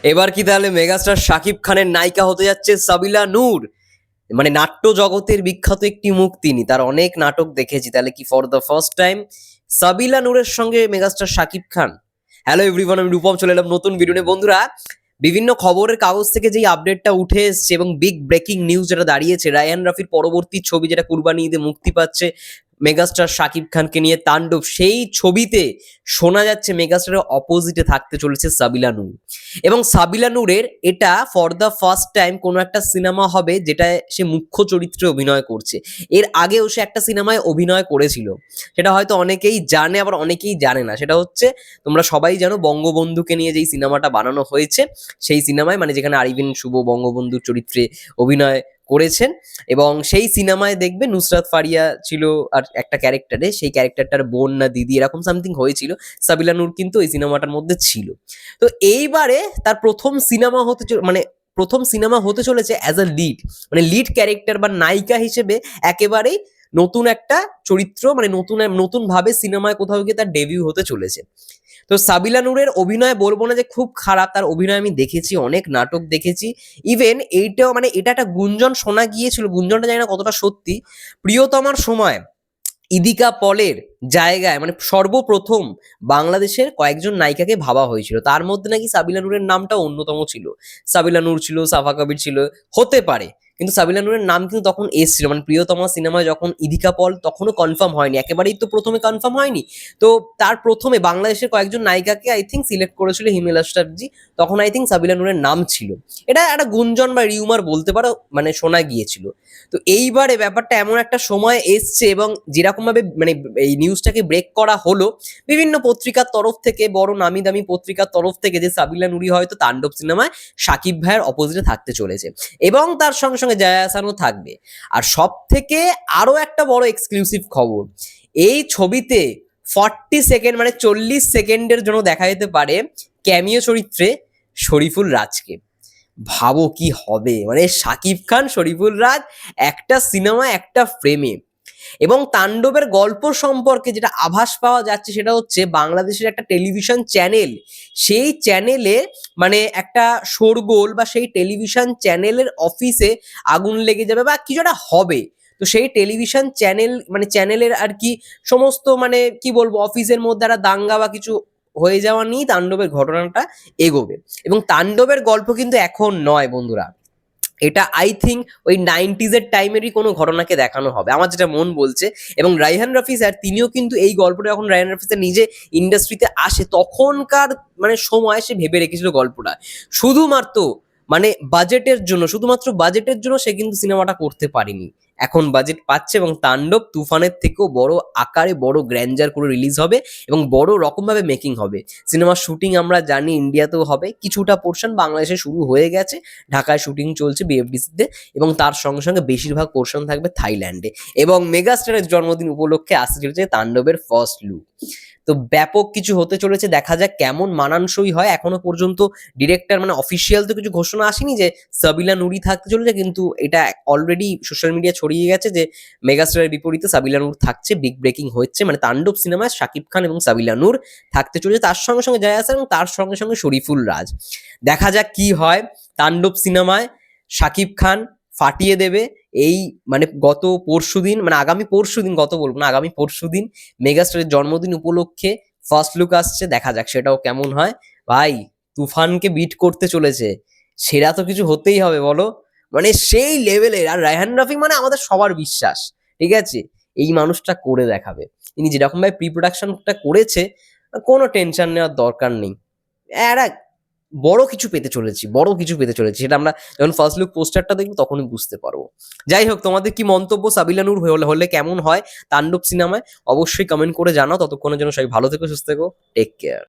এবার কি তাহলে মেগাস্টার শাকিব খানের নায়িকা হতে যাচ্ছে সাবিলা নূর? মানে নাট্য জগতের বিখ্যাত একটি মুখ তিনি, তার অনেক নাটক দেখেছি। তাহলে কি ফর দ্য ফার্স্ট টাইম সাবিলা নূরের সঙ্গে megastar Shakib Khan? Hello everyone, আমি রূপম চলে এলাম নতুন ভিডিও নিয়ে। বন্ধুরা, বিভিন্ন খবরের কাগজ থেকে যেই আপডেটটা উঠে এসছে এবং বিগ ব্রেকিং নিউজ যেটা দাঁড়িয়েছে, রায়হান রাফির পরবর্তী ছবি যেটা কুরবানি ঈদে মুক্তি পাচ্ছে মেগাস্টার শাকিব খানকে নিয়ে, তাণ্ডব, সেই ছবিতে শোনা যাচ্ছে মেগাস্টারের অপোজিটে থাকতে চলেছে সাবিলা নূর। এবং সাবিলা নূরের এটা ফর দ্য ফার্স্ট টাইম কোনো একটা সিনেমা হবে যেটা সে মুখ্য চরিত্রে অভিনয় করছে। এর আগেও সে একটা সিনেমায় অভিনয় করেছিল, সেটা হয়তো অনেকেই জানে আবার অনেকেই জানে না। সেটা হচ্ছে, তোমরা সবাই জানো, বঙ্গবন্ধুকে নিয়ে যেই সিনেমাটা বানানো হয়েছে, সেই সিনেমায় মানে যেখানে আরিভিন শুভ বঙ্গবন্ধুর চরিত্রে অভিনয় করেছেন। এবং সেই সিনেমায় দেখবে নুসরাত ফারিয়া ছিল আর একটা ক্যারেক্টারে, সেই ক্যারেক্টারটার বোন না দিদি এরকম সামথিং হয়েছিল। সাবিলা নূর কিন্তু এই সিনেমাটার মধ্যে ছিল। তো এইবারে তার প্রথম সিনেমা হতে চলেছে অ্যাজ আ লিড, মানে লিড ক্যারেক্টার বা নায়িকা হিসেবে একেবারেই নতুন একটা চরিত্র, মানে নতুন ভাবে সিনেমায় কোথাও গিয়ে তার ডেবিউ হতে চলেছে। তো সাবিলা নূরের অভিনয় বলবো না যে খুব খারাপ, তার অভিনয় আমি দেখেছি, অনেক নাটক দেখেছি। ইভেন এইটাও, মানে এটা একটা গুঞ্জন শোনা গিয়েছিল, গুঞ্জনটা জানি না কতটা সত্যি, প্রিয়তমার সময় ইদিকা পলের জায়গায় মানে সর্বপ্রথম বাংলাদেশের কয়েকজন নায়িকাকে ভাবা হয়েছিল, তার মধ্যে নাকি সাবিলা নূরের নামটা অন্যতম ছিল। সাবিলা নূর ছিল, সাফা কবির ছিল, হতে পারে, কিন্তু সাবিলা নূরের নাম কিন্তু তখন এসেছিল। মানে প্রিয়তমা সিনেমায় যখন ইদিকা পল তখনও কনফার্ম হয়নি, একেবারেই তো প্রথমে কনফার্ম হয়নি। তো তার প্রথমে বাংলাদেশের কয়েকজন নায়িকাকে আই থিঙ্ক সিলেক্ট করেছিল হিমেল আশরাফজি, তখন আই থিঙ্ক সাবিলা নূরের নাম ছিল। এটা একটা গুঞ্জন বা রিউমার বলতে পারো, মানে শোনা গিয়েছিল। তো এইবারে ব্যাপারটা এমন একটা সময় এসছে এবং যেরকম ভাবে মানে এই নিউজটাকে ব্রেক করা হলো বিভিন্ন পত্রিকার তরফ থেকে, বড় নামি দামি পত্রিকার তরফ থেকে, যে সাবিলা নুরি হয়তো তাণ্ডব সিনেমায় শাকিব ভাইয়ের অপোজিটে থাকতে চলেছে এবং তার সঙ্গে সঙ্গে জায়া আহসানও থাকবে। আর সব থেকে আরো একটা বড় এক্সক্লুসিভ খবর, এই ছবিতে 40 সেকেন্ড মানে 40 সেকেন্ডের জন্য দেখা যেতে পারে ক্যামিও চরিত্রে শরীফুল রাজকে। ভাবো কি হবে, মানে শাকিব খান, শরীফুল রাজ একটা সিনেমা একটা ফ্রেমে। এবং তাণ্ডবের গল্প সম্পর্কে যেটা আভাস পাওয়া যাচ্ছে সেটা হচ্ছে বাংলাদেশের একটা টেলিভিশন চ্যানেল, সেই চ্যানেলে মানে একটা শোরগোল বা সেই টেলিভিশন চ্যানেলের অফিসে আগুন লেগে যাবে বা কিছু একটা হবে। তো সেই টেলিভিশন চ্যানেল মানে চ্যানেলের আর কি সমস্ত মানে কি বলবো অফিসের মধ্যে একটা দাঙ্গা বা কিছু হয়ে যাওয়া নিয়ে তাণ্ডবের ঘটনাটা এগোবে। এবং তাণ্ডবের গল্প কিন্তু এখন নয় বন্ধুরা, এটা আই থিঙ্ক ওই 90s টাইমেরই কোনো ঘটনাকে দেখানো হবে, আমার যেটা মন বলছে। এবং রায়হান রাফি স্যার তিনিও কিন্তু এই গল্পটা যখন রায়হান রাফি স্যার নিজে ইন্ডাস্ট্রিতে আসে তখনকার মানে সময় সে ভেবে রেখেছিল গল্পটা, শুধুমাত্র মানে শুধুমাত্র বাজেটের জন্য সে কিন্তু সিনেমাটা করতে পারেনি। এখন বাজেট পাচ্ছে এবং তাণ্ডব তুফানের থেকেও বড় আকারে, বড় গ্র্যান্ডার করে রিলিজ হবে এবং বড় রকমভাবে মেকিং হবে। সিনেমার শুটিং আমরা জানি ইন্ডিয়াতেও হবে, কিছুটা পোর্শন বাংলাদেশে শুরু হয়ে গেছে, ঢাকায় শুটিং চলছে বিএফডিসিতে, এবং তার সঙ্গে সঙ্গে বেশিরভাগ পোর্শন থাকবে থাইল্যান্ডে। এবং মেগাস্টারের জন্মদিন উপলক্ষে আসতে চলেছে তাণ্ডবের ফার্স্ট লুক। তো ব্যাপক কিছু হতে চলেছে, দেখা যাক কেমন মানানসই হয়। এখনো পর্যন্ত ডিরেক্টর মানে অফিসিয়াল তো কিছু ঘোষণা আসেনি যে সাবিলা নুরি থাকতে চলেছে, কিন্তু এটা অলরেডি সোশ্যাল মিডিয়া ছড়িয়ে গেছে যে মেগাস্টারের বিপরীতে সাবিলা নূর থাকছে। বিগ ব্রেকিং হচ্ছে, মানে তাণ্ডব সিনেমায় শাকিব খান এবং সাবিলা নূর থাকতে চলেছে, তার সঙ্গে সঙ্গে জায়া আহসান এবং তার সঙ্গে সঙ্গে শরীফুল রাজ। দেখা যাক কি হয়। তাণ্ডব সিনেমায় শাকিব খান ফাটিয়ে দেবে। এই মানে গত পরশুদিন, মানে আগামী পরশুদিন, গত বলবো না, আগামী পরশুদিন মেগাস্টারের জন্মদিন উপলক্ষে ফার্স্ট লুক আসছে, দেখা যাক সেটাও কেমন হয়। ভাই, তুফানকে বিট করতে চলেছে, সেরা তো কিছু হতেই হবে বলো, মানে সেই লেভেলের। আর রায়হান রাফি মানে আমাদের সবার বিশ্বাস, ঠিক আছে, এই মানুষটা করে দেখাবে। তিনি যেরকম ভাবে প্রি প্রোডাকশনটা করেছে, কোনো টেনশন নেওয়ার দরকার নেই। একটা বড় কিছু পেতে চলেছি, সেটা আমরা যখন ফার্স্ট লুক পোস্টারটা দেখবো তখনই বুঝতে পারবো। যাই হোক, তোমাদের কি মন্তব্য সাবিলা নূর হলে কেমন হয় তাণ্ডব সিনেমায়, অবশ্যই কমেন্ট করে জানাও। ততক্ষণের জন্য সবাই ভালো থেকো, সুস্থ থেকো, টেক কেয়ার।